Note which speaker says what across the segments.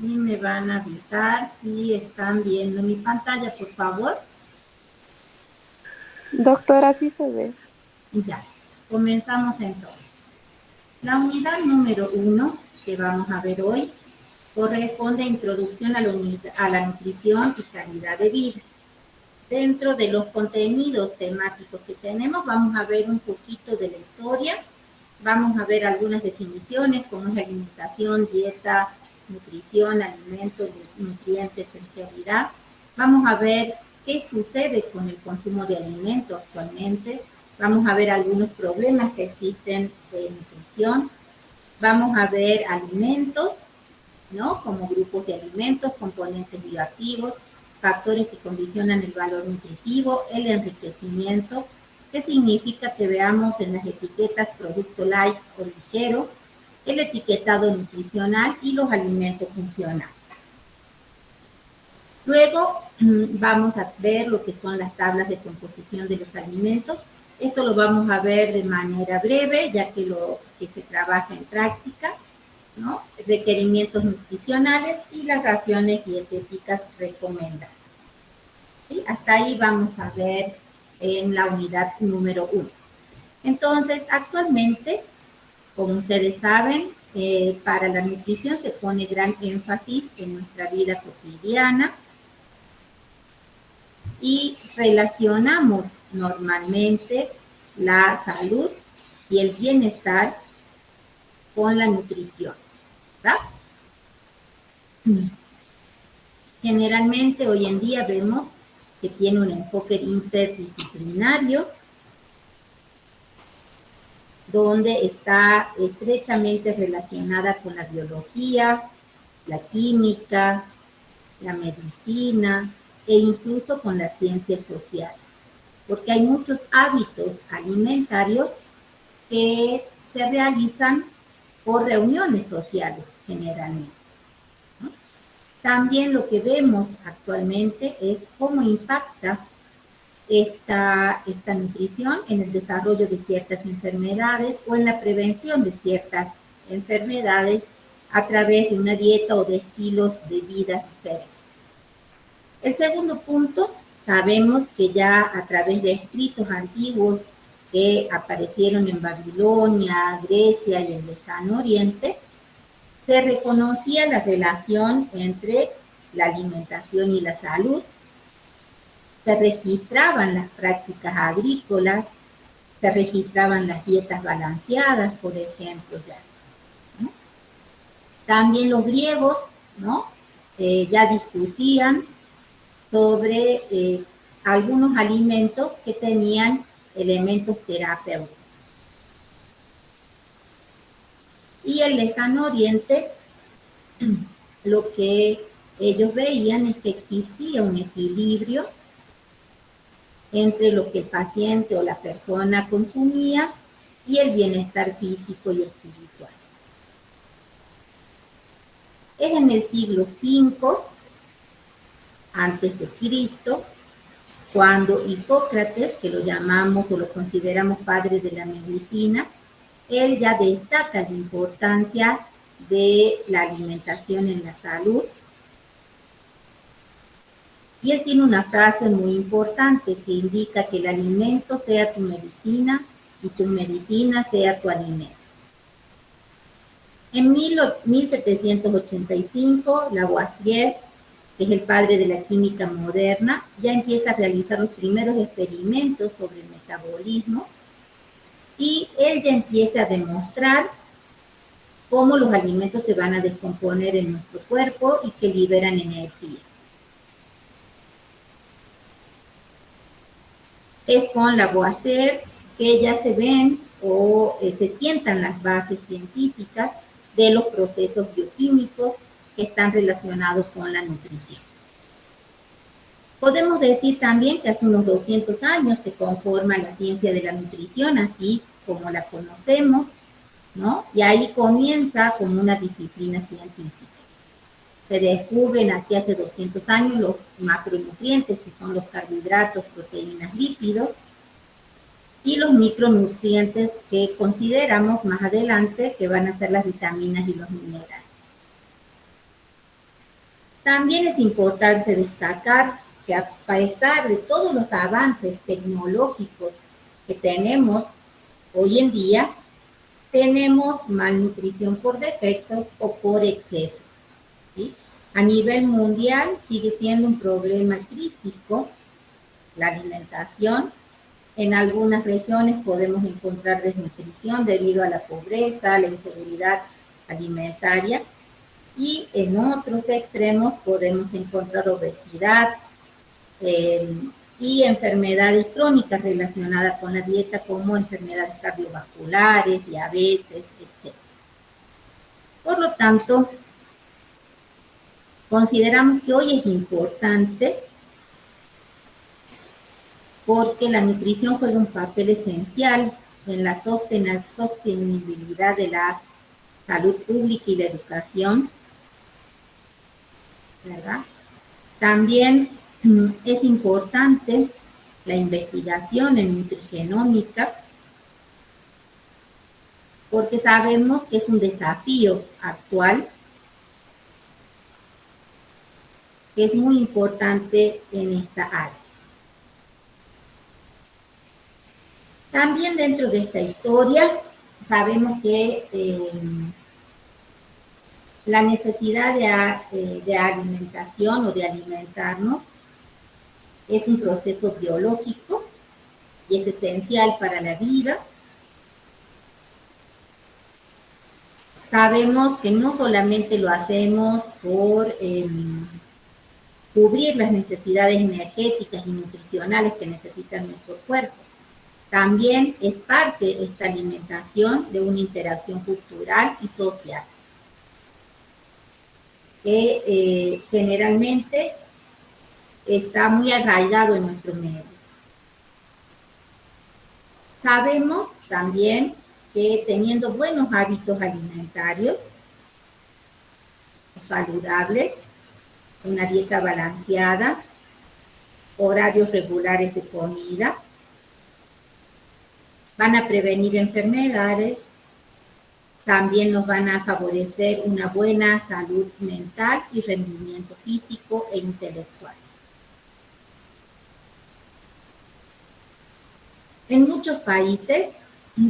Speaker 1: Y me van a avisar si están viendo mi pantalla, por favor.
Speaker 2: Doctora, sí se ve.
Speaker 1: Ya, comenzamos entonces. La unidad número 1 que vamos a ver hoy corresponde a introducción a la nutrición y calidad de vida. Dentro de los contenidos temáticos que tenemos, vamos a ver un poquito de la historia, vamos a ver algunas definiciones como es alimentación, dieta, nutrición, alimentos, nutrientes, esencialidad. Vamos a ver qué sucede con el consumo de alimentos actualmente. Vamos a ver algunos problemas que existen de nutrición. Vamos a ver alimentos, ¿no? Como grupos de alimentos, componentes bioactivos, factores que condicionan el valor nutritivo, el enriquecimiento, que significa que veamos en las etiquetas producto light o ligero, el etiquetado nutricional y los alimentos funcionales. Luego vamos a ver lo que son las tablas de composición de los alimentos. Esto lo vamos a ver de manera breve, ya que lo que se trabaja en práctica, ¿no? Requerimientos nutricionales y las raciones dietéticas recomendadas. ¿Sí? Hasta ahí vamos a ver en la unidad número 1. Entonces, actualmente, como ustedes saben, para la nutrición se pone gran énfasis en nuestra vida cotidiana y relacionamos normalmente la salud y el bienestar con la nutrición, ¿verdad? Generalmente hoy en día vemos que tiene un enfoque interdisciplinario donde está estrechamente relacionada con la biología, la química, la medicina e incluso con las ciencias sociales, porque hay muchos hábitos alimentarios que se realizan por reuniones sociales generalmente. También lo que vemos actualmente es cómo impacta esta nutrición en el desarrollo de ciertas enfermedades o en la prevención de ciertas enfermedades a través de una dieta o de estilos de vida diferentes. El segundo punto, sabemos que ya a través de escritos antiguos que aparecieron en Babilonia, Grecia y el Lejano Oriente, se reconocía la relación entre la alimentación y la salud, se registraban las prácticas agrícolas, se registraban las dietas balanceadas, por ejemplo. Ya, ¿no? También los griegos, ¿no? Ya discutían sobre algunos alimentos que tenían elementos terapéuticos. Y el Lejano Oriente, lo que ellos veían es que existía un equilibrio entre lo que el paciente o la persona consumía y el bienestar físico y espiritual. Es en el siglo V antes de Cristo cuando Hipócrates, que lo llamamos o lo consideramos padre de la medicina, él ya destaca la importancia de la alimentación en la salud. Y él tiene una frase muy importante que indica que el alimento sea tu medicina y tu medicina sea tu alimento. En 1785, Lavoisier, que es el padre de la química moderna, ya empieza a realizar los primeros experimentos sobre el metabolismo y él ya empieza a demostrar cómo los alimentos se van a descomponer en nuestro cuerpo y que liberan energía. Es con Lavoisier que ya se ven o se sientan las bases científicas de los procesos bioquímicos que están relacionados con la nutrición. Podemos decir también que hace unos 200 años se conforma la ciencia de la nutrición, así como la conocemos, ¿no? Y ahí comienza como una disciplina científica. Se descubren aquí hace 200 años los macronutrientes, que son los carbohidratos, proteínas, lípidos, y los micronutrientes que consideramos más adelante que van a ser las vitaminas y los minerales. También es importante destacar que a pesar de todos los avances tecnológicos que tenemos hoy en día, tenemos malnutrición por defectos o por exceso, ¿sí? A nivel mundial sigue siendo un problema crítico la alimentación. En algunas regiones podemos encontrar desnutrición debido a la pobreza, la inseguridad alimentaria, y en otros extremos podemos encontrar obesidad y enfermedades crónicas relacionadas con la dieta, como enfermedades cardiovasculares, diabetes, etc. Por lo tanto, consideramos que hoy es importante porque la nutrición juega un papel esencial en la sostenibilidad de la salud pública y la educación, ¿verdad? También es importante la investigación en nutrigenómica, porque sabemos que es un desafío actual, que es muy importante en esta área. También dentro de esta historia sabemos que la necesidad de alimentación o de alimentarnos es un proceso biológico y es esencial para la vida. Sabemos que no solamente lo hacemos por cubrir las necesidades energéticas y nutricionales que necesita nuestro cuerpo. También es parte esta alimentación de una interacción cultural y social, que generalmente está muy arraigado en nuestro medio. Sabemos también que teniendo buenos hábitos alimentarios, saludables, una dieta balanceada, horarios regulares de comida, van a prevenir enfermedades, también nos van a favorecer una buena salud mental y rendimiento físico e intelectual. En muchos países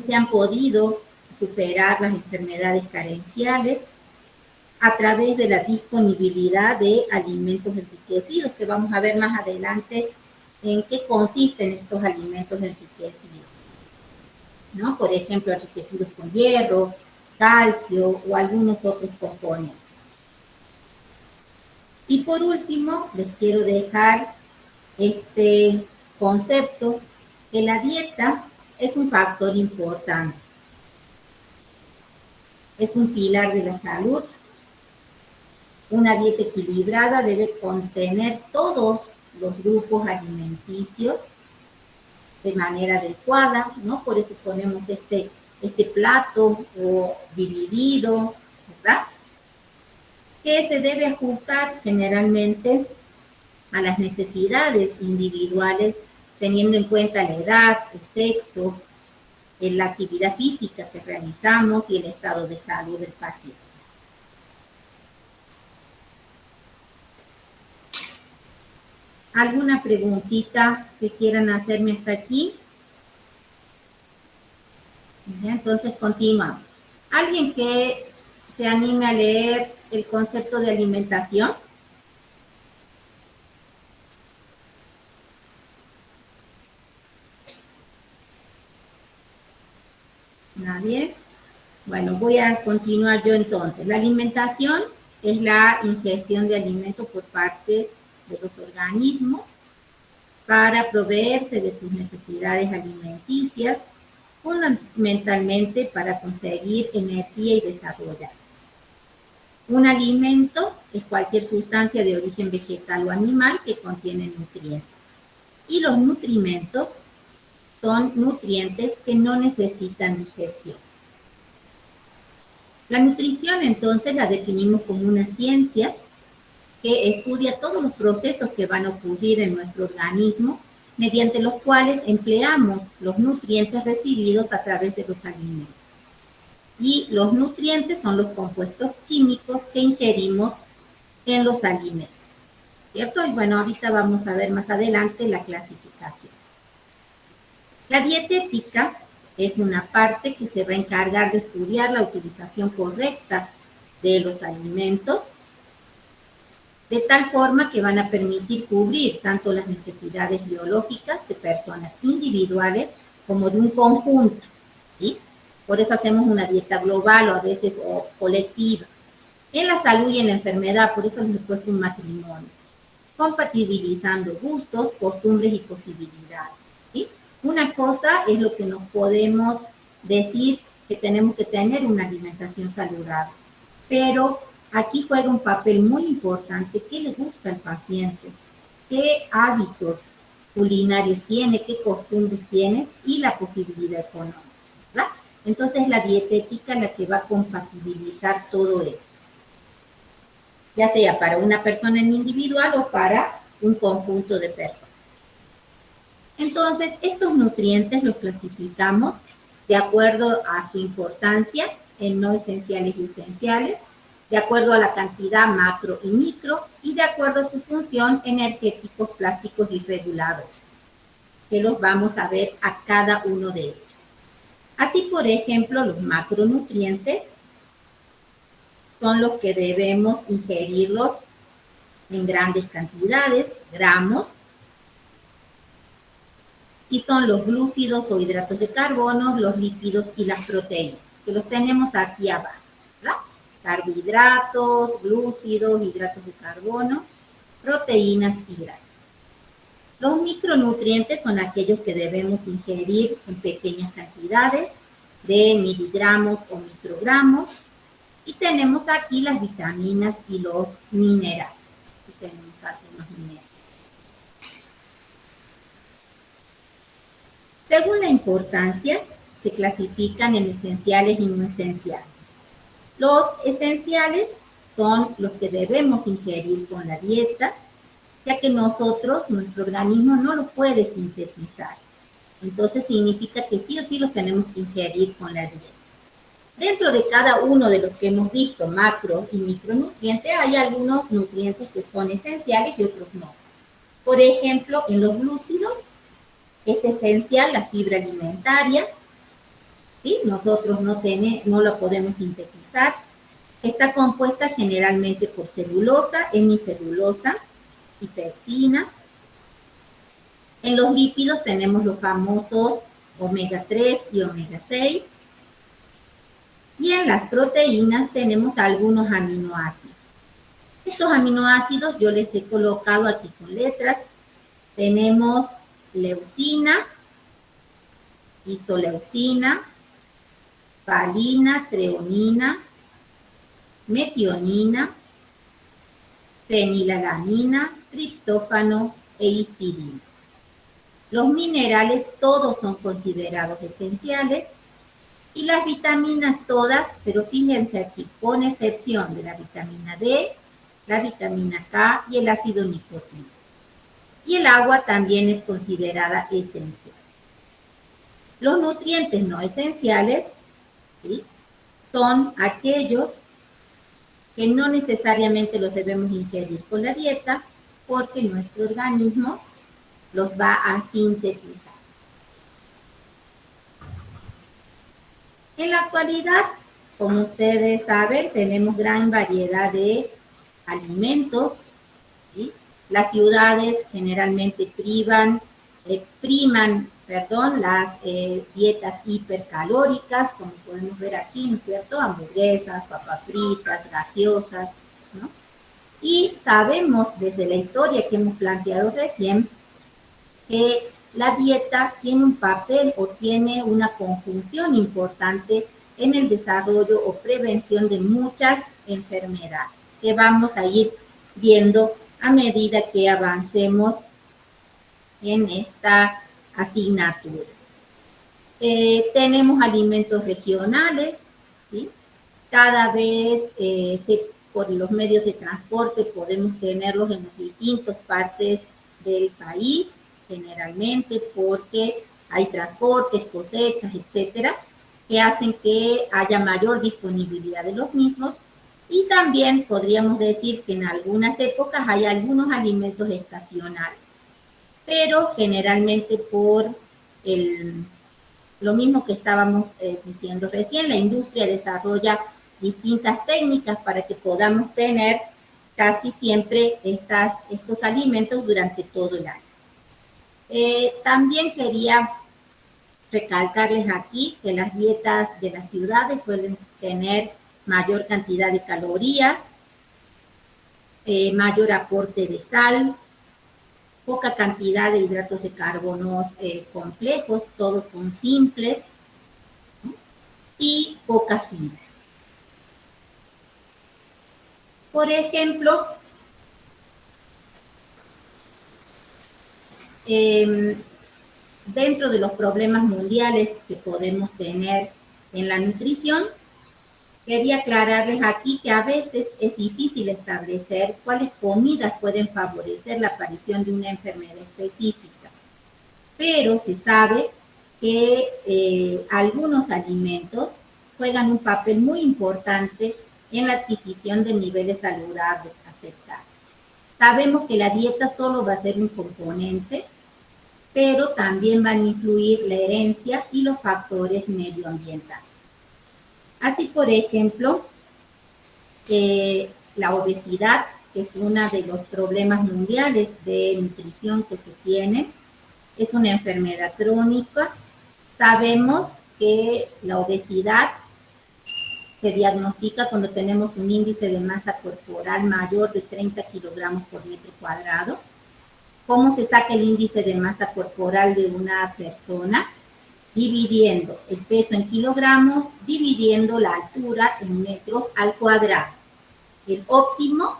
Speaker 1: se han podido superar las enfermedades carenciales a través de la disponibilidad de alimentos enriquecidos, que vamos a ver más adelante en qué consisten estos alimentos enriquecidos, ¿no? Por ejemplo, enriquecidos con hierro, calcio o algunos otros componentes. Y por último, les quiero dejar este concepto, que la dieta es un factor importante. Es un pilar de la salud. Una dieta equilibrada debe contener todos los grupos alimenticios de manera adecuada, ¿no? Por eso ponemos este plato o dividido, ¿verdad? Que se debe ajustar generalmente a las necesidades individuales, teniendo en cuenta la edad, el sexo, la actividad física que realizamos y el estado de salud del paciente. ¿Alguna preguntita que quieran hacerme hasta aquí? Entonces continuamos. ¿Alguien que se anime a leer el concepto de alimentación? ¿Nadie? Bueno, voy a continuar yo entonces. La alimentación es la ingestión de alimentos por parte de los organismos para proveerse de sus necesidades alimenticias, fundamentalmente para conseguir energía y desarrollar. Un alimento es cualquier sustancia de origen vegetal o animal que contiene nutrientes. Y los nutrimentos son nutrientes que no necesitan digestión. La nutrición, entonces, la definimos como una ciencia que estudia todos los procesos que van a ocurrir en nuestro organismo, mediante los cuales empleamos los nutrientes recibidos a través de los alimentos. Y los nutrientes son los compuestos químicos que ingerimos en los alimentos, ¿cierto? Y bueno, ahorita vamos a ver más adelante la clasificación. La dietética es una parte que se va a encargar de estudiar la utilización correcta de los alimentos, de tal forma que van a permitir cubrir tanto las necesidades biológicas de personas individuales como de un conjunto, ¿sí? Por eso hacemos una dieta global o a veces colectiva. En la salud y en la enfermedad, por eso les he puesto un matrimonio, compatibilizando gustos, costumbres y posibilidades, ¿sí? Una cosa es lo que nos podemos decir que tenemos que tener una alimentación saludable, pero aquí juega un papel muy importante qué le gusta al paciente, qué hábitos culinarios tiene, qué costumbres tiene y la posibilidad económica, ¿verdad? Entonces la dietética la que va a compatibilizar todo esto, ya sea para una persona en individual o para un conjunto de personas. Entonces, estos nutrientes los clasificamos de acuerdo a su importancia en no esenciales y esenciales, de acuerdo a la cantidad macro y micro, y de acuerdo a su función energéticos, plásticos y reguladores, que los vamos a ver a cada uno de ellos. Así, por ejemplo, los macronutrientes son los que debemos ingerirlos en grandes cantidades, gramos, y son los glúcidos o hidratos de carbono, los lípidos y las proteínas, que los tenemos aquí abajo, ¿verdad? Carbohidratos, glúcidos, hidratos de carbono, proteínas y grasas. Los micronutrientes son aquellos que debemos ingerir en pequeñas cantidades de miligramos o microgramos. Y tenemos aquí las vitaminas y los minerales. Aquí tenemos algunos minerales. Según la importancia, se clasifican en esenciales y no esenciales. Los esenciales son los que debemos ingerir con la dieta, ya que nosotros, nuestro organismo no los puede sintetizar. Entonces significa que sí o sí los tenemos que ingerir con la dieta. Dentro de cada uno de los que hemos visto, macro y micronutrientes, hay algunos nutrientes que son esenciales y otros no. Por ejemplo, en los glúcidos es esencial la fibra alimentaria, ¿sí? Nosotros no la podemos sintetizar. Está compuesta generalmente por celulosa, hemicelulosa y pectinas. En los lípidos tenemos los famosos omega 3 y omega 6. Y en las proteínas tenemos algunos aminoácidos. Estos aminoácidos yo les he colocado aquí con letras. Tenemos leucina, isoleucina, valina, treonina, metionina, fenilalanina, triptófano e histidina. Los minerales todos son considerados esenciales y las vitaminas todas, pero fíjense aquí, con excepción de la vitamina D, la vitamina K y el ácido nicotínico. Y el agua también es considerada esencial. Los nutrientes no esenciales, ¿sí?, son aquellos que no necesariamente los debemos ingerir con la dieta porque nuestro organismo los va a sintetizar. En la actualidad, como ustedes saben, tenemos gran variedad de alimentos, ¿sí? Las ciudades generalmente priman las dietas hipercalóricas, como podemos ver aquí, ¿no es cierto? Hamburguesas, papas fritas, gaseosas, ¿no? Y sabemos desde la historia que hemos planteado recién que la dieta tiene un papel o tiene una conjunción importante en el desarrollo o prevención de muchas enfermedades que vamos a ir viendo a medida que avancemos en esta asignatura. Tenemos alimentos regionales, ¿sí? Cada vez por los medios de transporte podemos tenerlos en las distintas partes del país, generalmente porque hay transportes, cosechas, etcétera, que hacen que haya mayor disponibilidad de los mismos, Y también podríamos decir que en algunas épocas hay algunos alimentos estacionales, pero generalmente por lo mismo que estábamos diciendo recién, la industria desarrolla distintas técnicas para que podamos tener casi siempre estos alimentos durante todo el año. También quería recalcarles aquí que las dietas de las ciudades suelen tener mayor cantidad de calorías, mayor aporte de sal, poca cantidad de hidratos de carbono complejos, todos son simples, ¿no? Y poca fibra. Por ejemplo, dentro de los problemas mundiales que podemos tener en la nutrición, quería aclararles aquí que a veces es difícil establecer cuáles comidas pueden favorecer la aparición de una enfermedad específica, pero se sabe que algunos alimentos juegan un papel muy importante en la adquisición de niveles saludables aceptables. Sabemos que la dieta solo va a ser un componente, pero también van a influir la herencia y los factores medioambientales. Así, por ejemplo, la obesidad, que es uno de los problemas mundiales de nutrición que se tienen, es una enfermedad crónica. Sabemos que la obesidad se diagnostica cuando tenemos un índice de masa corporal mayor de 30 kilogramos por metro cuadrado. ¿Cómo se saca el índice de masa corporal de una persona? Dividiendo el peso en kilogramos, dividiendo la altura en metros al cuadrado. El óptimo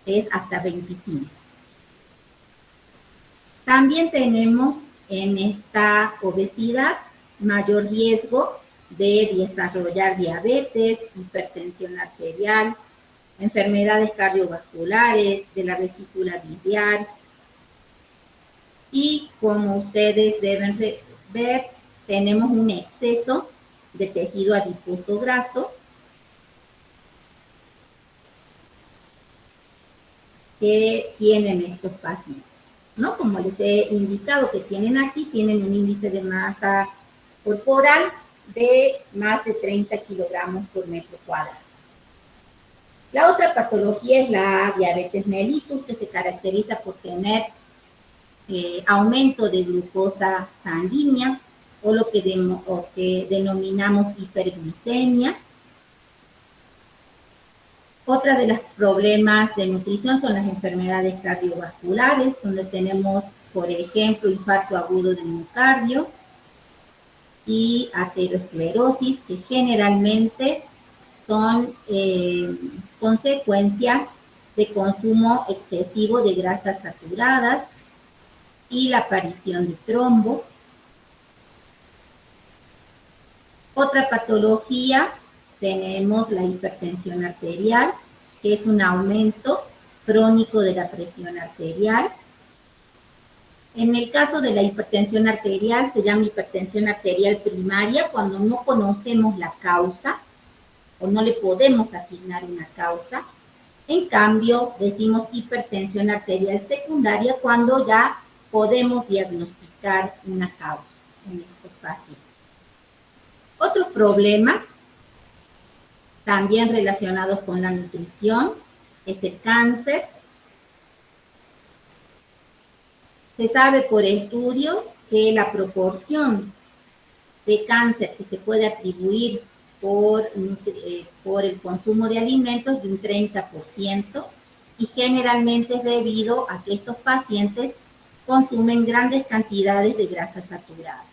Speaker 1: es hasta 25. También tenemos en esta obesidad mayor riesgo de desarrollar diabetes, hipertensión arterial, enfermedades cardiovasculares, de la vesícula biliar. Y como ustedes deben ver, tenemos un exceso de tejido adiposo graso que tienen estos pacientes, ¿no? Como les he indicado que tienen aquí, tienen un índice de masa corporal de más de 30 kilogramos por metro cuadrado. La otra patología es la diabetes mellitus, que se caracteriza por tener aumento de glucosa sanguínea o lo que denominamos hiperglicemia. Otra de los problemas de nutrición son las enfermedades cardiovasculares, donde tenemos, por ejemplo, infarto agudo del miocardio y aterosclerosis, que generalmente son consecuencia de consumo excesivo de grasas saturadas y la aparición de trombos. Otra patología, tenemos la hipertensión arterial, que es un aumento crónico de la presión arterial. En el caso de la hipertensión arterial, se llama hipertensión arterial primaria cuando no conocemos la causa o no le podemos asignar una causa. En cambio, decimos hipertensión arterial secundaria cuando ya podemos diagnosticar una causa en estos pacientes. Otros problemas también relacionados con la nutrición es el cáncer. Se sabe por estudios que la proporción de cáncer que se puede atribuir por el consumo de alimentos es de un 30% y generalmente es debido a que estos pacientes consumen grandes cantidades de grasas saturadas.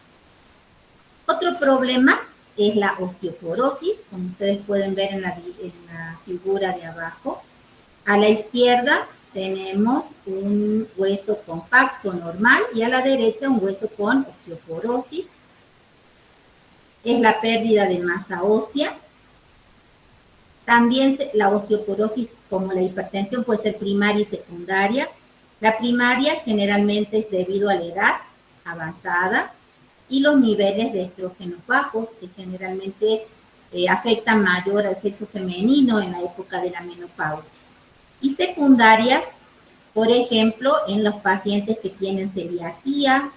Speaker 1: Otro problema es la osteoporosis, como ustedes pueden ver en la figura de abajo. A la izquierda tenemos un hueso compacto normal y a la derecha un hueso con osteoporosis. Es la pérdida de masa ósea. También la osteoporosis, como la hipertensión, puede ser primaria y secundaria. La primaria generalmente es debido a la edad avanzada y los niveles de estrógenos bajos, que generalmente afectan mayor al sexo femenino en la época de la menopausia. Y secundarias, por ejemplo, en los pacientes que tienen celiaquía,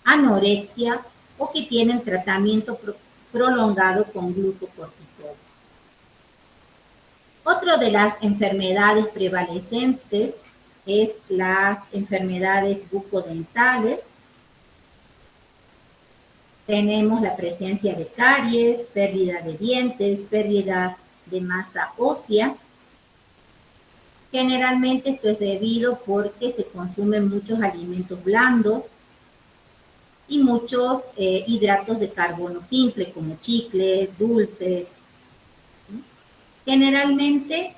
Speaker 1: anorexia o que tienen tratamiento prolongado con glucocorticoides. Otra de las enfermedades prevalecentes es las enfermedades bucodentales. Tenemos la presencia de caries, pérdida de dientes, pérdida de masa ósea. Generalmente esto es debido porque se consumen muchos alimentos blandos y muchos hidratos de carbono simple, como chicles, dulces. Generalmente,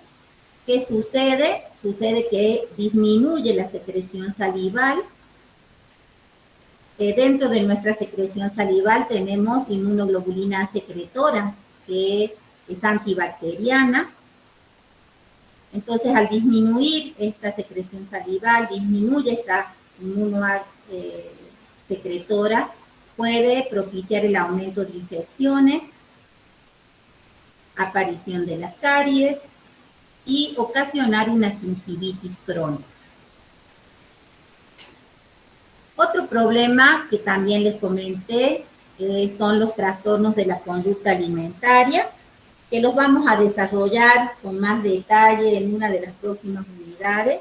Speaker 1: ¿qué sucede? Sucede que disminuye la secreción salival. Dentro de nuestra secreción salival tenemos inmunoglobulina secretora, que es antibacteriana. Entonces, al disminuir esta secreción salival, disminuye esta inmunosecretora, puede propiciar el aumento de infecciones, aparición de las caries y ocasionar una gingivitis crónica. Otro problema que también les comenté son los trastornos de la conducta alimentaria, que los vamos a desarrollar con más detalle en una de las próximas unidades.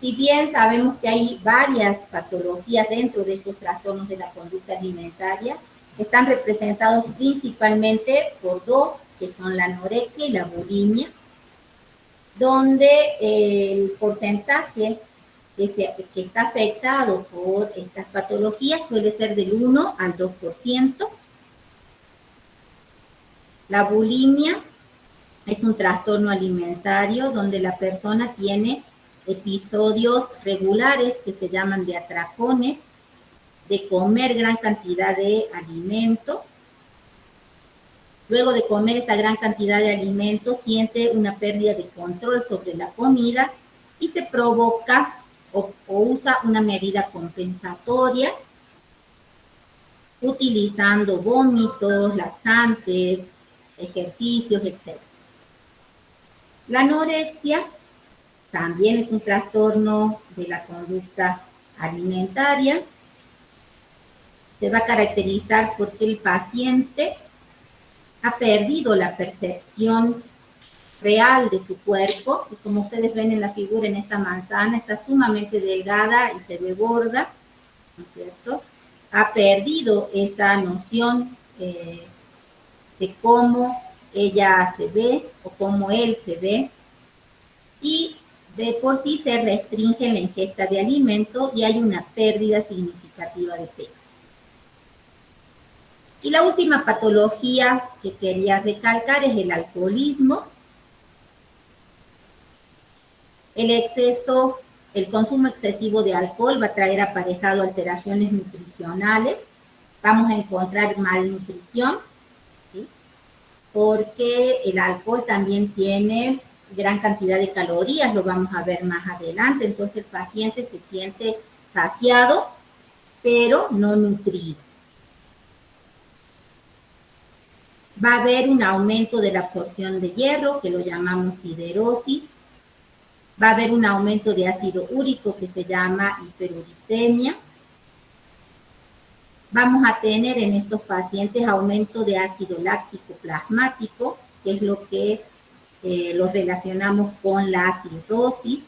Speaker 1: Si bien sabemos que hay varias patologías dentro de estos trastornos de la conducta alimentaria, están representados principalmente por dos, que son la anorexia y la bulimia, donde el porcentaje que está afectado por estas patologías suele ser del 1 al 2%. La bulimia es un trastorno alimentario donde la persona tiene episodios regulares que se llaman de atracones, de comer gran cantidad de alimento. Luego de comer esa gran cantidad de alimento, siente una pérdida de control sobre la comida y se provoca o usa una medida compensatoria, utilizando vómitos, laxantes, ejercicios, etc. La anorexia también es un trastorno de la conducta alimentaria. Se va a caracterizar porque el paciente ha perdido la percepción real de su cuerpo, y como ustedes ven en la figura, en esta manzana, está sumamente delgada y se ve gorda, ¿no es cierto? Ha perdido esa noción de cómo ella se ve o cómo él se ve, y de por sí se restringe la ingesta de alimento y hay una pérdida significativa de peso. Y la última patología que quería recalcar es el alcoholismo. El consumo excesivo de alcohol va a traer aparejado alteraciones nutricionales. Vamos a encontrar malnutrición, ¿sí? Porque el alcohol también tiene gran cantidad de calorías, lo vamos a ver más adelante. Entonces el paciente se siente saciado, pero no nutrido. Va a haber un aumento de la absorción de hierro, que lo llamamos siderosis. Va a haber un aumento de ácido úrico, que se llama hiperuricemia. Vamos a tener en estos pacientes aumento de ácido láctico plasmático, que es lo que lo relacionamos con la cirrosis.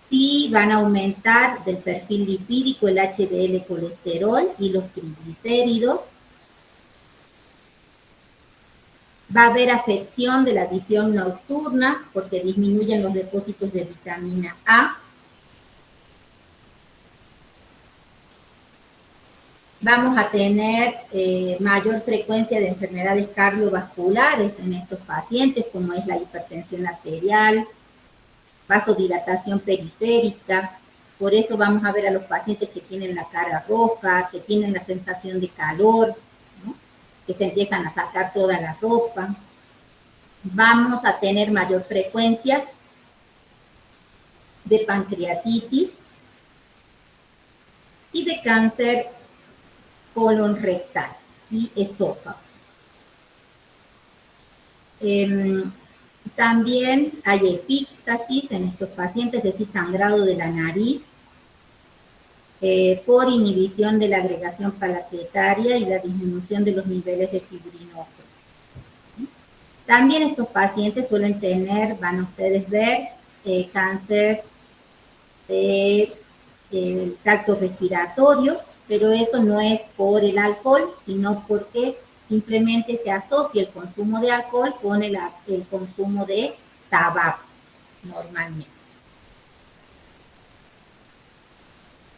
Speaker 1: Sí, van a aumentar del perfil lipídico el HDL colesterol y los triglicéridos. Va a haber afección de la visión nocturna porque disminuyen los depósitos de vitamina A. Vamos a tener mayor frecuencia de enfermedades cardiovasculares en estos pacientes, como es la hipertensión arterial, vasodilatación periférica. Por eso vamos a ver a los pacientes que tienen la cara roja, que tienen la sensación de calor, ¿no? Que se empiezan a sacar toda la ropa. Vamos a tener mayor frecuencia de pancreatitis y de cáncer colon rectal y esófago. También hay epíctasis en estos pacientes, es decir, sangrado de la nariz, por inhibición de la agregación plaquetaria y la disminución de los niveles de fibrinógeno. También estos pacientes suelen tener, van a ustedes ver, cáncer del tracto respiratorio, pero eso no es por el alcohol, sino porque simplemente se asocia el consumo de alcohol con el consumo de tabaco, normalmente.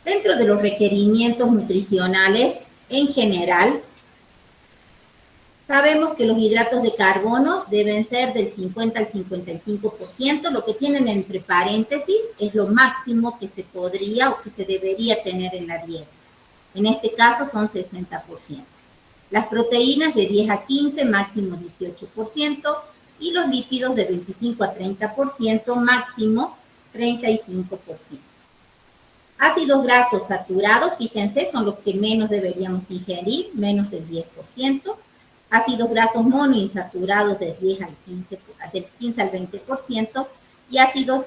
Speaker 1: Dentro de los requerimientos nutricionales, en general, sabemos que los hidratos de carbono deben ser del 50 al 55%, lo que tienen entre paréntesis es lo máximo que se podría o que se debería tener en la dieta. En este caso son 60%. Las proteínas de 10 a 15, máximo 18%, y los lípidos de 25 a 30%, máximo 35%. Ácidos grasos saturados, fíjense, son los que menos deberíamos ingerir, menos del 10%. Ácidos grasos monoinsaturados del 15 al 20%, y ácidos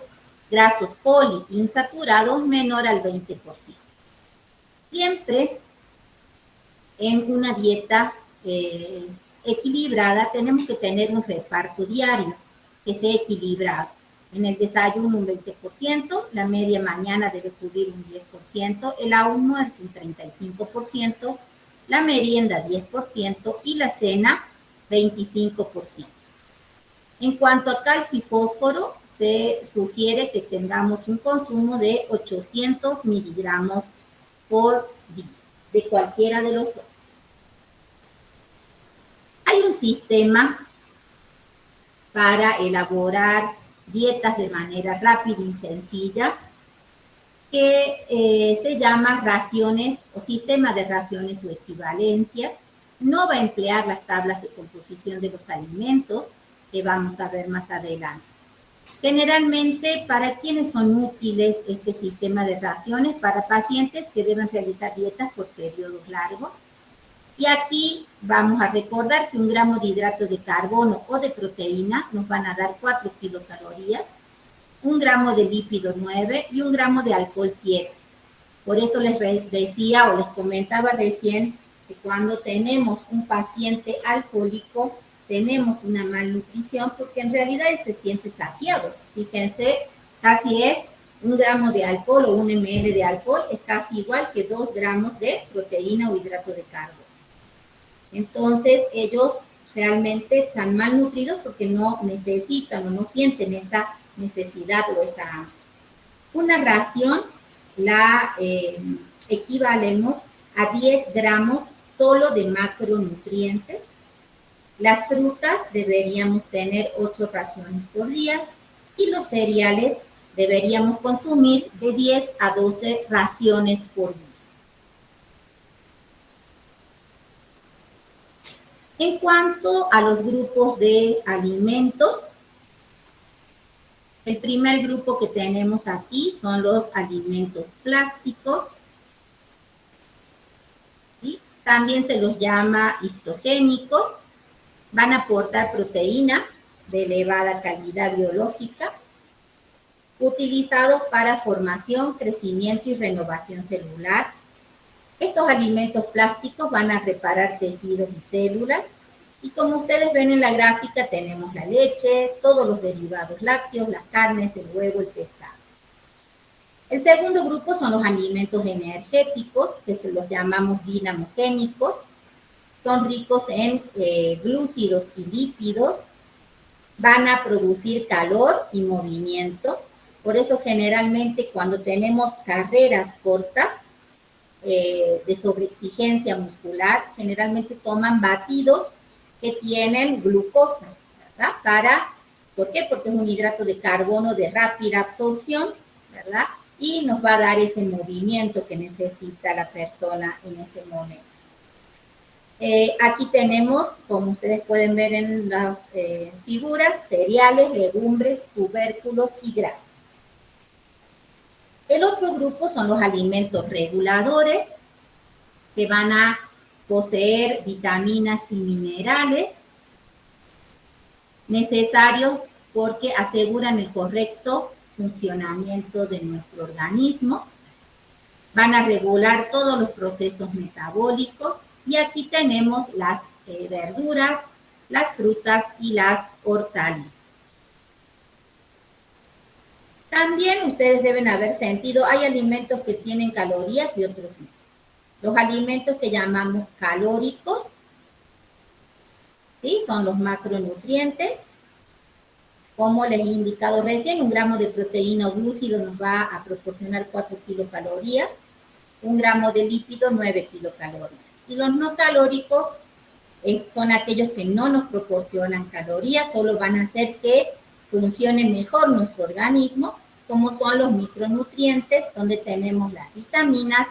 Speaker 1: grasos poliinsaturados menor al 20%. Siempre en una dieta equilibrada tenemos que tener un reparto diario que sea equilibrado. En el desayuno un 20%, la media mañana debe cubrir un 10%, el almuerzo un 35%, la merienda 10% y la cena 25%. En cuanto a calcio y fósforo, se sugiere que tengamos un consumo de 800 miligramos por día, de cualquiera de los dos. Hay un sistema para elaborar dietas de manera rápida y sencilla que se llama raciones o sistema de raciones o equivalencias. No va a emplear las tablas de composición de los alimentos que vamos a ver más adelante. Generalmente, ¿para quiénes son útiles este sistema de raciones? Para pacientes que deben realizar dietas por periodos largos. Y aquí vamos a recordar que 1 gramo de hidratos de carbono o de proteína nos van a dar 4 kilocalorías, 1 gramo de lípido 9 y 1 gramo de alcohol 7. Por eso les decía o les comentaba recién que cuando tenemos un paciente alcohólico tenemos una malnutrición porque en realidad él se siente saciado. Fíjense, casi es 1 gramo de alcohol o 1 ml de alcohol es casi igual que 2 gramos de proteína o hidrato de carbono. Entonces ellos realmente están malnutridos porque no necesitan o no sienten esa necesidad o esa hambre. Una ración la equivalemos a 10 gramos solo de macronutrientes. Las frutas deberíamos tener 8 raciones por día y los cereales deberíamos consumir de 10 a 12 raciones por día. En cuanto a los grupos de alimentos, el primer grupo que tenemos aquí son los alimentos plásticos. ¿Sí? También se los llama histogénicos. Van a aportar proteínas de elevada calidad biológica, utilizados para formación, crecimiento y renovación celular. Estos alimentos plásticos van a reparar tejidos y células. Y como ustedes ven en la gráfica, tenemos la leche, todos los derivados lácteos, las carnes, el huevo, el pescado. El segundo grupo son los alimentos energéticos, que se los llamamos dinamogénicos. Son ricos en glúcidos y lípidos. Van a producir calor y movimiento. Por eso generalmente cuando tenemos carreras cortas, de sobreexigencia muscular, generalmente toman batidos que tienen glucosa, ¿verdad? ¿Por qué? Porque es un hidrato de carbono de rápida absorción, ¿verdad? Y nos va a dar ese movimiento que necesita la persona en ese momento. Aquí tenemos, como ustedes pueden ver en las figuras, cereales, legumbres, tubérculos y grasas. El otro grupo son los alimentos reguladores, que van a poseer vitaminas y minerales necesarios porque aseguran el correcto funcionamiento de nuestro organismo, van a regular todos los procesos metabólicos y aquí tenemos las verduras, las frutas y las hortalizas. También ustedes deben haber sentido, hay alimentos que tienen calorías y otros no. Los alimentos que llamamos calóricos, ¿sí? Son los macronutrientes. Como les he indicado recién, 1 gramo de proteína o glúcido nos va a proporcionar 4 kilocalorías, 1 gramo de lípido, 9 kilocalorías. Y los no calóricos son aquellos que no nos proporcionan calorías, solo van a hacer que funcione mejor nuestro organismo, como son los micronutrientes, donde tenemos las vitaminas,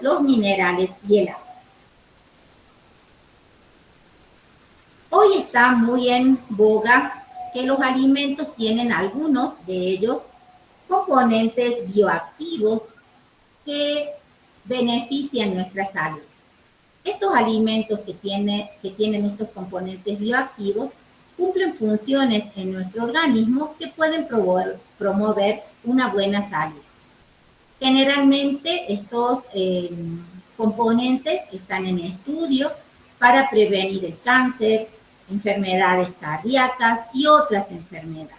Speaker 1: los minerales y el agua. Hoy está muy en boga que los alimentos tienen algunos de ellos componentes bioactivos que benefician nuestra salud. Estos alimentos que tienen estos componentes bioactivos cumplen funciones en nuestro organismo que pueden promover una buena salud. Generalmente estos componentes están en estudio para prevenir el cáncer, enfermedades cardíacas y otras enfermedades.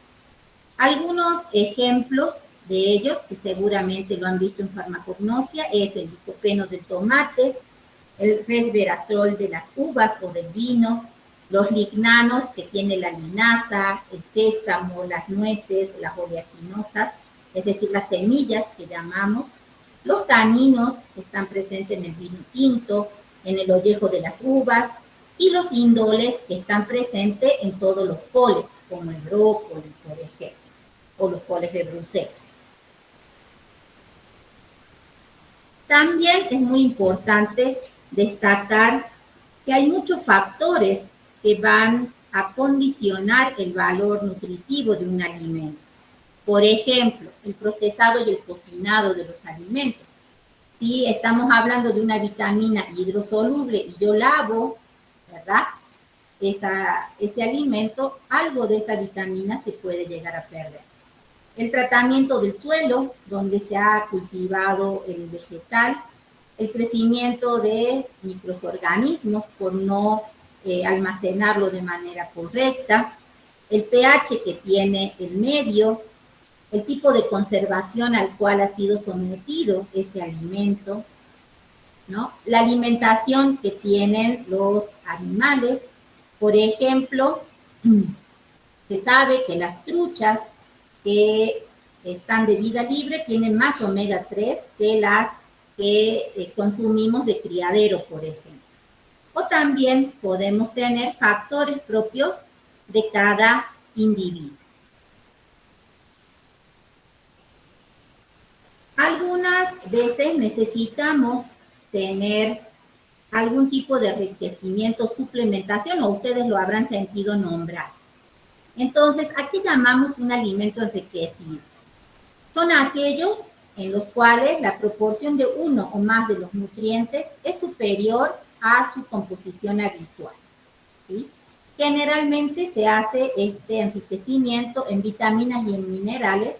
Speaker 1: Algunos ejemplos de ellos, que seguramente lo han visto en farmacognosia, es el licopeno del tomate, el resveratrol de las uvas o del vino, los lignanos que tiene la linaza, el sésamo, las nueces, las oleaginosas, es decir, las semillas que llamamos, los taninos que están presentes en el vino tinto, en el ollejo de las uvas, y los indoles que están presentes en todos los poles, como el brócoli, por ejemplo, o los poles de Bruselas. También es muy importante destacar que hay muchos factores que van a condicionar el valor nutritivo de un alimento. Por ejemplo, el procesado y el cocinado de los alimentos. Si estamos hablando de una vitamina hidrosoluble y yo lavo, ¿verdad? Ese alimento, algo de esa vitamina se puede llegar a perder. El tratamiento del suelo, donde se ha cultivado el vegetal, el crecimiento de microorganismos por no almacenarlo de manera correcta, el pH que tiene el medio, el tipo de conservación al cual ha sido sometido ese alimento, ¿no? La alimentación que tienen los animales. Por ejemplo, se sabe que las truchas que están de vida libre tienen más omega 3 que las que consumimos de criadero, por ejemplo. O también podemos tener factores propios de cada individuo. Algunas veces necesitamos tener algún tipo de enriquecimiento, suplementación, o ustedes lo habrán sentido nombrar. Entonces, aquí llamamos un alimento enriquecido. Son aquellos en los cuales la proporción de uno o más de los nutrientes es superior a su composición habitual, ¿sí? Generalmente se hace este enriquecimiento en vitaminas y en minerales,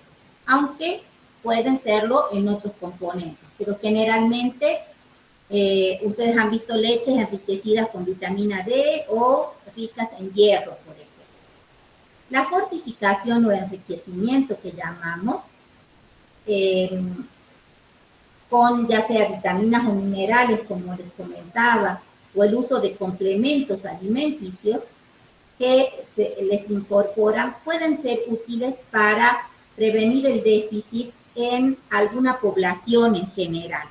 Speaker 1: aunque pueden serlo en otros componentes, pero generalmente ustedes han visto leches enriquecidas con vitamina D o ricas en hierro, por ejemplo. La fortificación o enriquecimiento que llamamos, con ya sea vitaminas o minerales, como les comentaba, o el uso de complementos alimenticios que les incorporan, pueden ser útiles para prevenir el déficit en alguna población en general,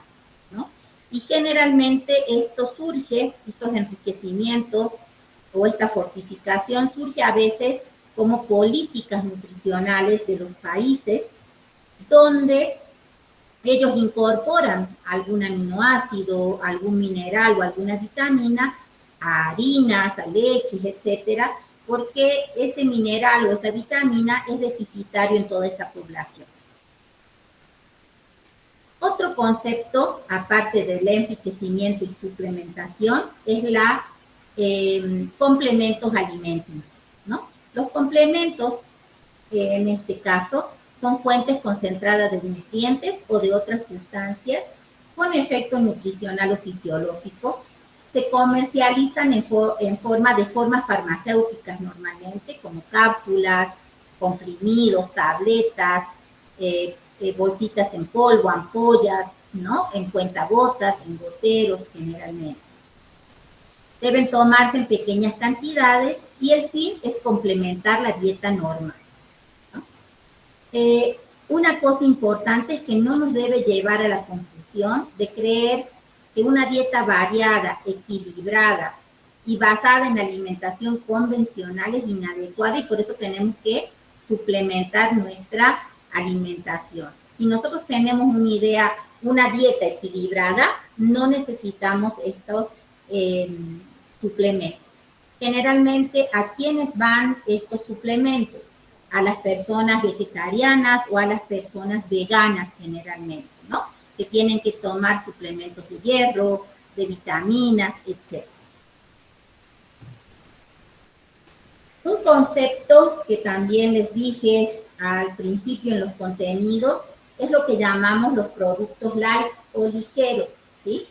Speaker 1: ¿no? Y generalmente estos enriquecimientos o esta fortificación surge a veces como políticas nutricionales de los países donde ellos incorporan algún aminoácido, algún mineral o alguna vitamina a harinas, a leches, etcétera, porque ese mineral o esa vitamina es deficitario en toda esa población. Otro concepto, aparte del enriquecimiento y suplementación, es la complementos alimenticios, ¿no? Los complementos, en este caso, son fuentes concentradas de nutrientes o de otras sustancias con efecto nutricional o fisiológico. Se comercializan en formas farmacéuticas normalmente, como cápsulas, comprimidos, tabletas, bolsitas en polvo, ampollas, ¿no? En cuentagotas, en goteros generalmente. Deben tomarse en pequeñas cantidades y el fin es complementar la dieta normal, ¿no? Una cosa importante es que no nos debe llevar a la confusión de creer que una dieta variada, equilibrada y basada en alimentación convencional es inadecuada y por eso tenemos que suplementar nuestra alimentación. Si nosotros tenemos una dieta equilibrada, no necesitamos estos suplementos. Generalmente, ¿a quiénes van estos suplementos? A las personas vegetarianas o a las personas veganas generalmente, ¿no? Que tienen que tomar suplementos de hierro, de vitaminas, etc. Un concepto que también les dije al principio en los contenidos es lo que llamamos los productos light o ligeros, ¿sí?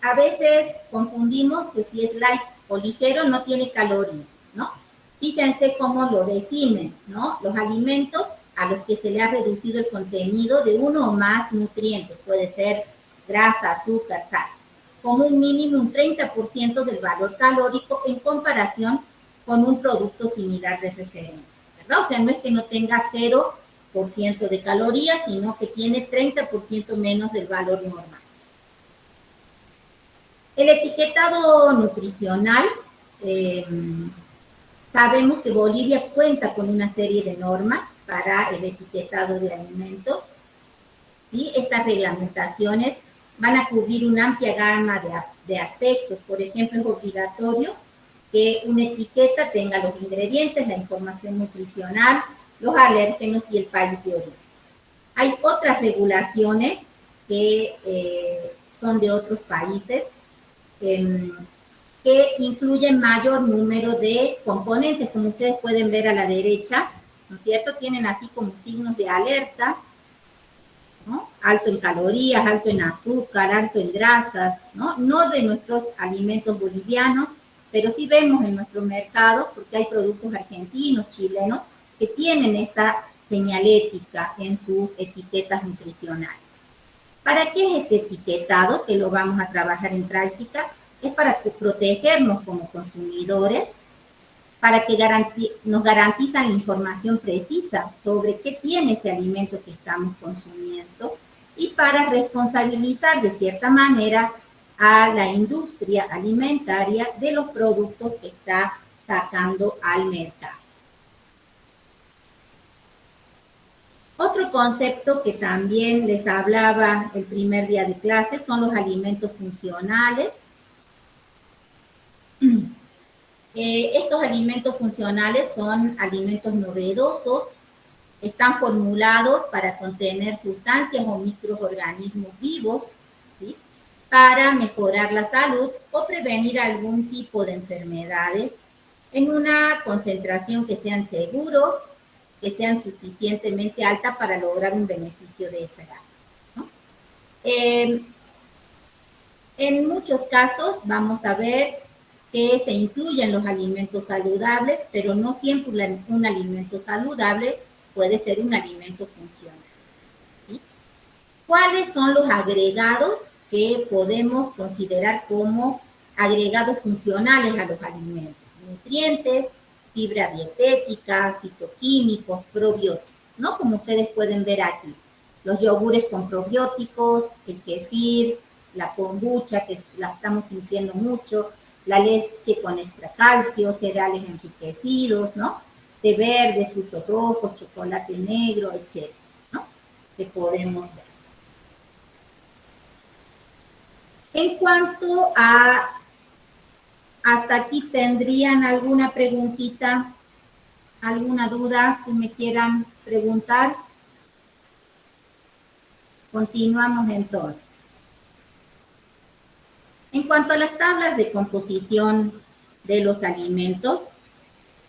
Speaker 1: A veces confundimos que si es light o ligero no tiene calorías, ¿no? Fíjense cómo lo definen, ¿no? Los alimentos a los que se le ha reducido el contenido de uno o más nutrientes, puede ser grasa, azúcar, sal, como un mínimo un 30% del valor calórico en comparación con un producto similar de referencia, ¿verdad? O sea, no es que no tenga 0% de calorías, sino que tiene 30% menos del valor normal. El etiquetado nutricional, sabemos que Bolivia cuenta con una serie de normas para el etiquetado de alimentos, ¿sí? Estas reglamentaciones van a cubrir una amplia gama de aspectos. Por ejemplo, es obligatorio que una etiqueta tenga los ingredientes, la información nutricional, los alérgenos y el país de origen. Hay otras regulaciones que son de otros países, que incluyen mayor número de componentes, como ustedes pueden ver a la derecha, ¿no es cierto? Tienen así como signos de alerta, ¿no? Alto en calorías, alto en azúcar, alto en grasas, ¿no? No de nuestros alimentos bolivianos, pero sí vemos en nuestro mercado, porque hay productos argentinos, chilenos, que tienen esta señalética en sus etiquetas nutricionales. ¿Para qué es este etiquetado? Que lo vamos a trabajar en práctica. Es para protegernos como consumidores, para que nos garantizan la información precisa sobre qué tiene ese alimento que estamos consumiendo y para responsabilizar de cierta manera a la industria alimentaria de los productos que está sacando al mercado. Otro concepto que también les hablaba el primer día de clase son los alimentos funcionales. Estos alimentos funcionales son alimentos novedosos, están formulados para contener sustancias o microorganismos vivos, ¿sí? Para mejorar la salud o prevenir algún tipo de enfermedades en una concentración que sean seguros, que sean suficientemente alta para lograr un beneficio de esa edad, ¿no? En muchos casos vamos a ver que se incluyen los alimentos saludables, pero no siempre un alimento saludable puede ser un alimento funcional, ¿sí? ¿Cuáles son los agregados que podemos considerar como agregados funcionales a los alimentos? Nutrientes, fibra dietética, fitoquímicos, probióticos, ¿no? Como ustedes pueden ver aquí, los yogures con probióticos, el kefir, la kombucha, que la estamos sintiendo mucho, la leche con extra calcio, cereales enriquecidos, ¿no? Té verde, frutos rojos, chocolate negro, etc., ¿no? Que podemos ver. En cuanto a hasta aquí, ¿tendrían alguna preguntita, alguna duda que me quieran preguntar? Continuamos entonces. En cuanto a las tablas de composición de los alimentos,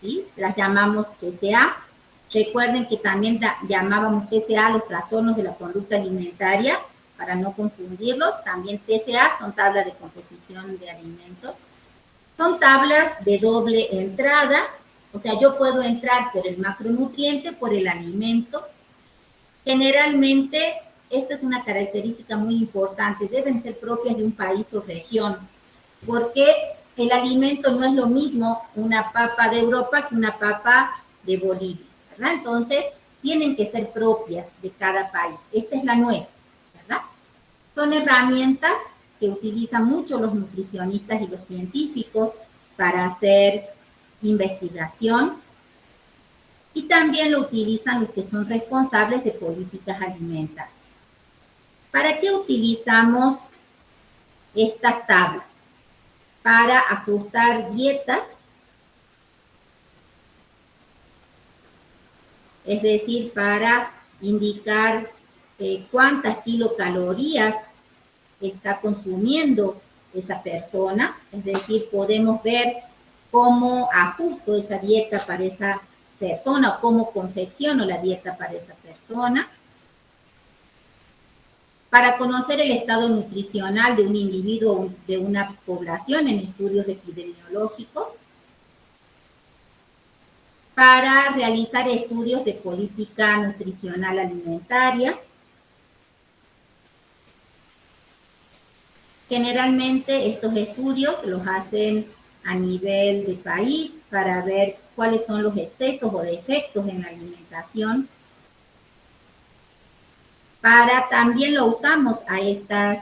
Speaker 1: ¿sí? Las llamamos TCA. Recuerden que también llamábamos TCA a los trastornos de la conducta alimentaria, para no confundirlos. También TCA son tablas de composición de alimentos. Son tablas de doble entrada, o sea, yo puedo entrar por el macronutriente, por el alimento. Generalmente, esta es una característica muy importante, deben ser propias de un país o región, porque el alimento no es lo mismo una papa de Europa que una papa de Bolivia, ¿verdad? Entonces, tienen que ser propias de cada país. Esta es la nuestra, ¿verdad? Son herramientas que utilizan mucho los nutricionistas y los científicos para hacer investigación, y también lo utilizan los que son responsables de políticas alimentarias. ¿Para qué utilizamos estas tablas? Para ajustar dietas, es decir, para indicar cuántas kilocalorías está consumiendo esa persona, es decir, podemos ver cómo ajusto esa dieta para esa persona o cómo confecciono la dieta para esa persona. Para conocer el estado nutricional de un individuo o de una población en estudios epidemiológicos. Para realizar estudios de política nutricional alimentaria. Generalmente estos estudios los hacen a nivel de país para ver cuáles son los excesos o defectos en la alimentación. También lo usamos a estas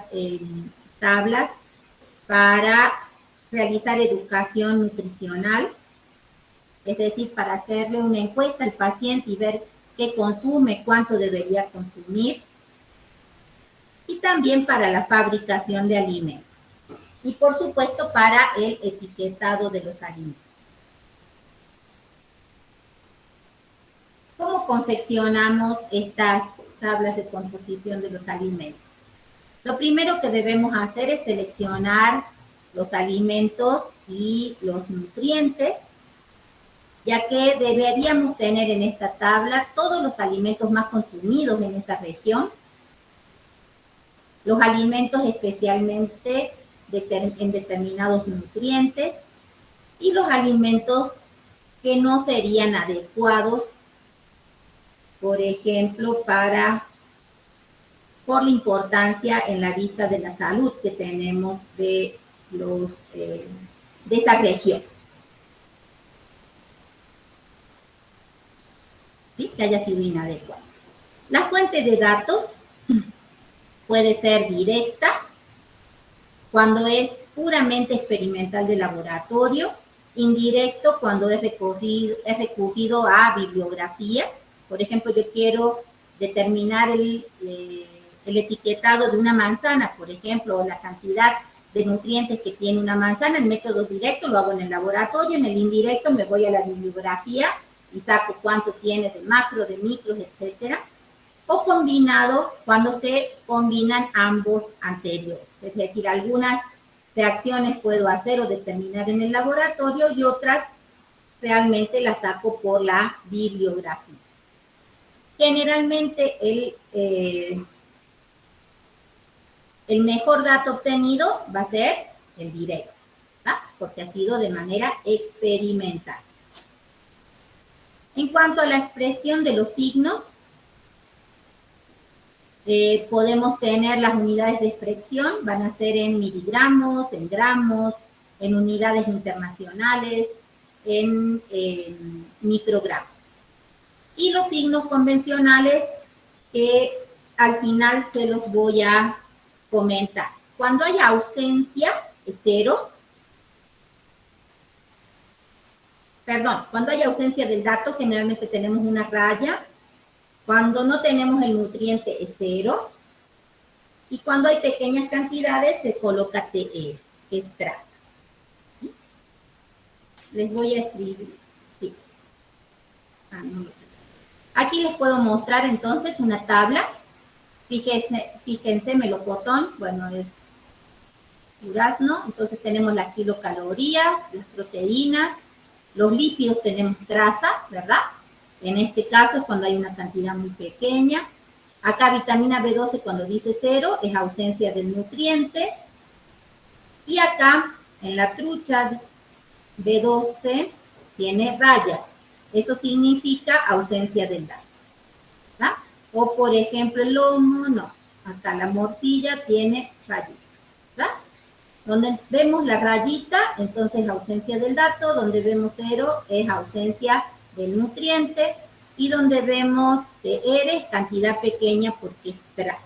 Speaker 1: tablas para realizar educación nutricional, es decir, para hacerle una encuesta al paciente y ver qué consume, cuánto debería consumir, y también para la fabricación de alimentos. Y por supuesto para el etiquetado de los alimentos. ¿Cómo confeccionamos estas tablas de composición de los alimentos? Lo primero que debemos hacer es seleccionar los alimentos y los nutrientes, ya que deberíamos tener en esta tabla todos los alimentos más consumidos en esa región, los alimentos especialmente en determinados nutrientes y los alimentos que no serían adecuados, por ejemplo, por la importancia en la vista de la salud que tenemos de esa región. ¿Sí? Que haya sido inadecuado. La fuente de datos puede ser directa, cuando es puramente experimental de laboratorio, indirecto cuando es recurrido a bibliografía. Por ejemplo, yo quiero determinar el etiquetado de una manzana, por ejemplo, o la cantidad de nutrientes que tiene una manzana. El método directo lo hago en el laboratorio, en el indirecto me voy a la bibliografía y saco cuánto tiene de macro, de micros, etcétera. O combinado, cuando se combinan ambos anteriores. Es decir, algunas reacciones puedo hacer o determinar en el laboratorio y otras realmente las saco por la bibliografía. Generalmente el mejor dato obtenido va a ser el directo, ¿verdad? Porque ha sido de manera experimental. En cuanto a la expresión de los signos, podemos tener las unidades de expresión, van a ser en miligramos, en gramos, en unidades internacionales, en microgramos. Y los signos convencionales que al final se los voy a comentar. Cuando hay ausencia, es 0. Perdón, cuando hay ausencia del dato, generalmente tenemos una raya. Cuando no tenemos el nutriente es 0. Y cuando hay pequeñas cantidades se coloca TE, que es traza. ¿Sí? Les voy a escribir. Sí. No. Aquí les puedo mostrar entonces una tabla Fíjense, melocotón, bueno, es durazno, entonces tenemos las kilocalorías, las proteínas, los lípidos tenemos traza, ¿verdad? En este caso es cuando hay una cantidad muy pequeña. Acá vitamina B12 cuando dice 0 es ausencia del nutriente. Y acá en la trucha B12 tiene raya. Eso significa ausencia del dato, ¿verdad? O por ejemplo el lomo, no. Acá la morcilla tiene rayita, ¿verdad? Donde vemos la rayita, entonces ausencia del dato. Donde vemos 0 es ausencia del nutriente. Y donde vemos de R es cantidad pequeña porque es traza.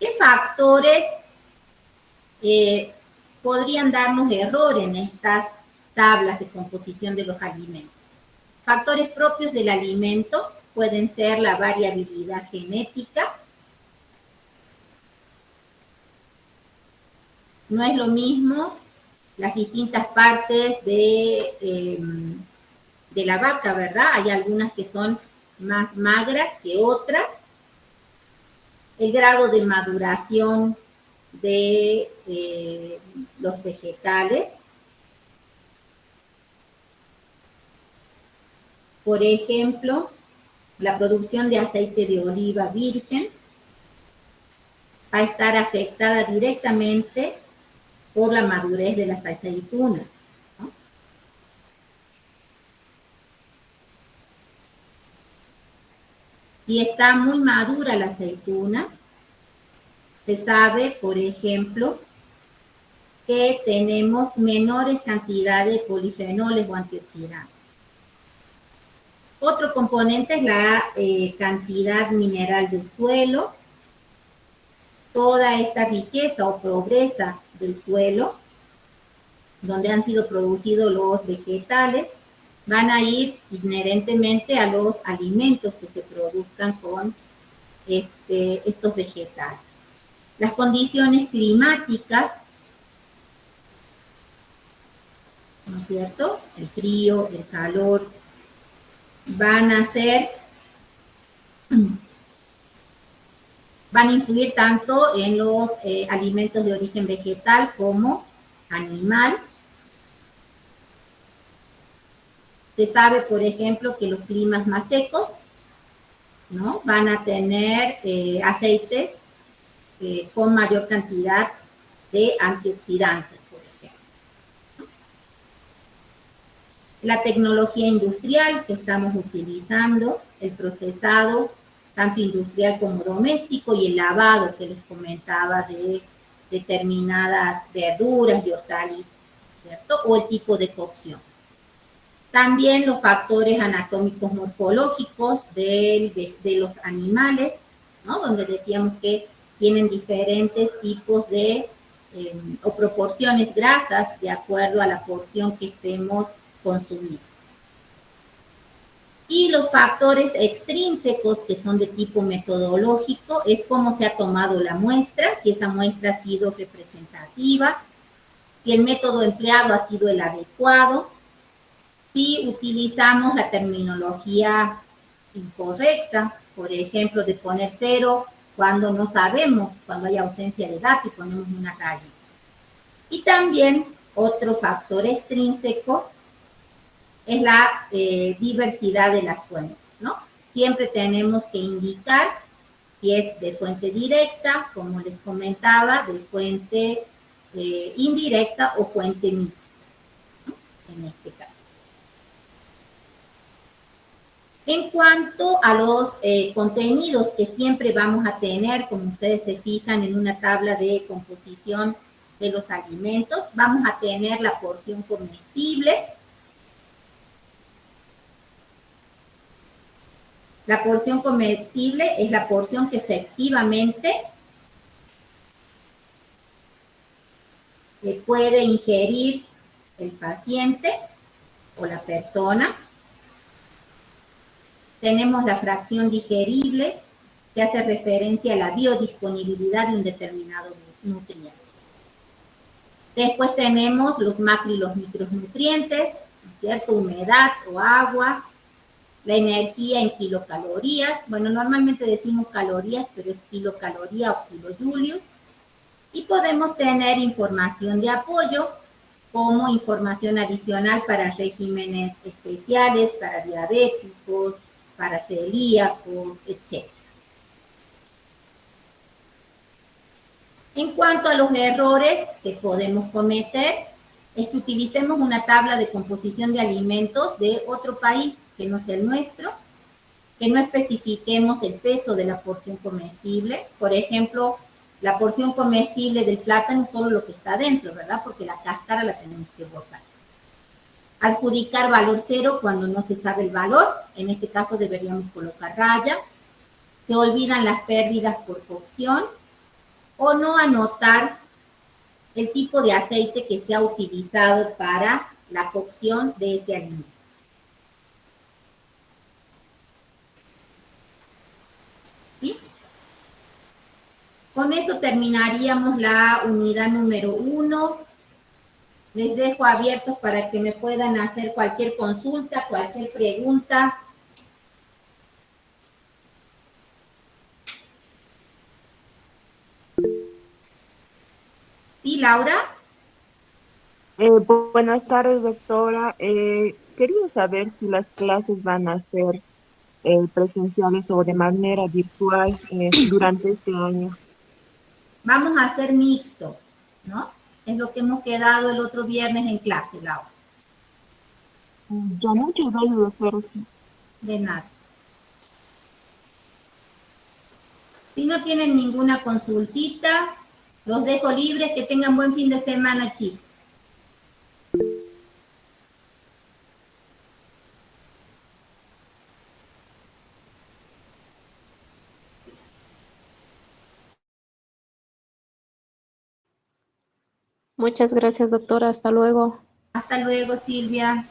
Speaker 1: ¿Qué factores podrían darnos error en estas tablas de composición de los alimentos? Factores propios del alimento pueden ser la variabilidad genética. No es lo mismo las distintas partes de la vaca, ¿verdad? Hay algunas que son más magras que otras. El grado de maduración de los vegetales. Por ejemplo, la producción de aceite de oliva virgen va a estar afectada directamente por la madurez de las aceitunas, ¿no? Si está muy madura la aceituna, se sabe, por ejemplo, que tenemos menores cantidades de polifenoles o antioxidantes. Otro componente es la cantidad mineral del suelo. Toda esta riqueza o pobreza del suelo, donde han sido producidos los vegetales, van a ir inherentemente a los alimentos que se produzcan con estos vegetales. Las condiciones climáticas, ¿no es cierto? El frío, el calor, van a influir tanto en los alimentos de origen vegetal como animal. Se sabe, por ejemplo, que los climas más secos, ¿no?, van a tener aceites con mayor cantidad de antioxidantes, por ejemplo. La tecnología industrial que estamos utilizando, el procesado, tanto industrial como doméstico, y el lavado que les comentaba de determinadas verduras y hortalizas, ¿cierto? O el tipo de cocción. También los factores anatómicos morfológicos de los animales, ¿no?, donde decíamos que tienen diferentes tipos de o proporciones grasas de acuerdo a la porción que estemos consumiendo. Y los factores extrínsecos, que son de tipo metodológico, es cómo se ha tomado la muestra, si esa muestra ha sido representativa, si el método empleado ha sido el adecuado, si utilizamos la terminología incorrecta, por ejemplo, de poner 0 cuando no sabemos, cuando hay ausencia de dato y ponemos una rayita. Y también otro factor extrínseco es la diversidad de las fuentes, ¿no? Siempre tenemos que indicar si es de fuente directa, como les comentaba, de fuente indirecta o fuente mixta, ¿no?, en este caso. En cuanto a los contenidos que siempre vamos a tener, como ustedes se fijan en una tabla de composición de los alimentos, vamos a tener la porción comestible. La porción comestible es la porción que efectivamente puede ingerir el paciente o la persona. Tenemos la fracción digerible, que hace referencia a la biodisponibilidad de un determinado nutriente. Después tenemos los macro y los micronutrientes, ¿cierto? Humedad o agua, la energía en kilocalorías. Bueno, normalmente decimos calorías, pero es kilocaloría o kilojulios. Y podemos tener información de apoyo como información adicional para regímenes especiales, para diabéticos, para celíacos, etc. En cuanto a los errores que podemos cometer, es que utilicemos una tabla de composición de alimentos de otro país que no sea el nuestro, que no especifiquemos el peso de la porción comestible. Por ejemplo, la porción comestible del plátano es solo lo que está dentro, ¿verdad? Porque la cáscara la tenemos que botar. Adjudicar valor cero cuando no se sabe el valor. En este caso deberíamos colocar raya. Se olvidan las pérdidas por cocción o no anotar el tipo de aceite que se ha utilizado para la cocción de ese alimento. ¿Sí? Con eso terminaríamos la unidad número 1. Les dejo abiertos para que me puedan hacer cualquier consulta, cualquier pregunta. ¿Sí, Laura?
Speaker 2: Buenas tardes, doctora. Quería saber si las clases van a ser presenciales o de manera virtual durante este año.
Speaker 1: Vamos a hacer mixto, ¿no? Es lo que hemos quedado el otro viernes en clase, Laura.
Speaker 2: Ya muchas gracias, doctora.
Speaker 1: De nada. Si no tienen ninguna consultita, los dejo libres. Que tengan buen fin de semana, chicos.
Speaker 3: Muchas gracias, doctora. Hasta luego.
Speaker 1: Hasta luego, Silvia.